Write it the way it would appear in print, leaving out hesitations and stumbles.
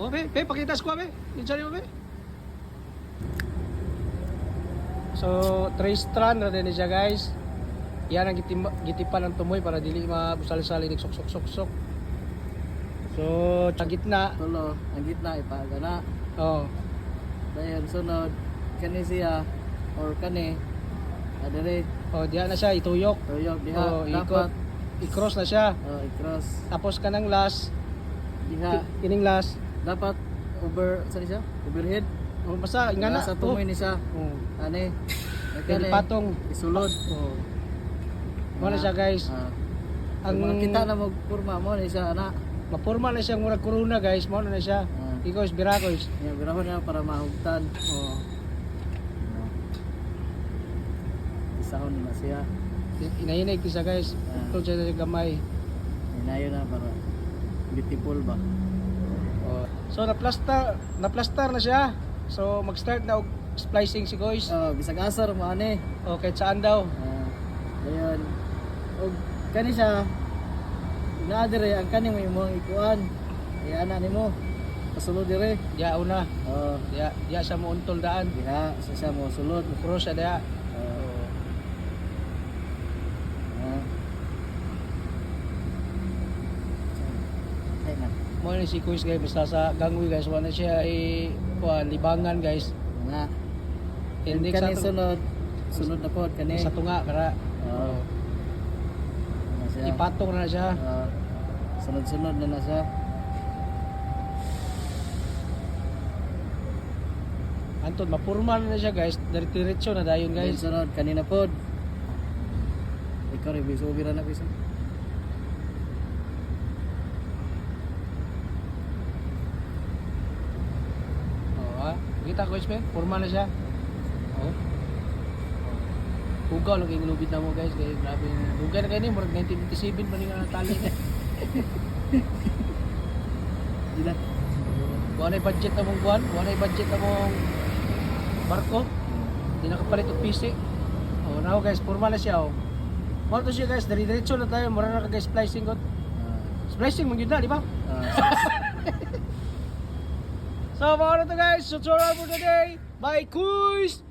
Oh, be, pakita ko be. Diyan mo be. So, 3 strand na din siya guys. Yan ang gitipan ng tumoy para dili mabusal-sali ng sok-sok-sok-sok. So, sa gitna. Tulo, ang gitna ipagana. Oh. Dayon sunod kani siya or kani adere Oh, diyan na siya ituyok. tuyok diha Oh, dapat i-cross na siya. i-cross Tapos kanang last, diha kining last. dapat sa siya overhead Oh, basta ingana. sa tumoy ni siya Oh. ani Kani patong. isulod Oh. Mo na siya guys. ang kita na mo kurma mo ni siya ana Mapurma na siyang murag corona guys. Mo na siya. Ikaw is birakos. ya biraho na para mahugtan Oh. isahon na siya Inayinig ko siya guys. Ito siya na gamay. inayo na para beautiful ba Oh. So na-plaster na siya. So mag-start na og splicing si guys. bisag asar mo ani Okay, saan daw? Ayan. Og kani siya na dire ang kani mo imong ikuan. Ay ana nimo. Pasulod dire. Diya una. Oh, Diya siya mo untol daan. diha sa siya mo sulod. Cross siya diya. Ay na. Mo ni si Kuis guys basta sa gangway guys wala siya kuan libangan guys. Nga. Hindi Kani sa sunod. Sunod na pod kani. sa tunga kara. Oh. Ano siya? Ipatong na siya. Sunod-sunod na siya. Anton mapurma na siya guys. Diretso na dayon Guys, guys. sunod kanina pod. Ikaw rin biso bira na biso. Oh, kita ko ispe, purma na siya. Oh. Hugaw lagi nilubid na mo guys, kaya grabe. Hugaw na kayo ni, murag 1957 pa nga tali niya. Dila. Wala yung budget na mong buwan, wala yung budget na mong barko. Hindi nakapalit og PC. Oh, now guys, purma na siya oh. Mo to siya guys, diretso na tayo, mura na ka guys splicing ko. Splicing mo yun na, di ba? So, mga na to guys, tutorial for today. Bye, Kuis!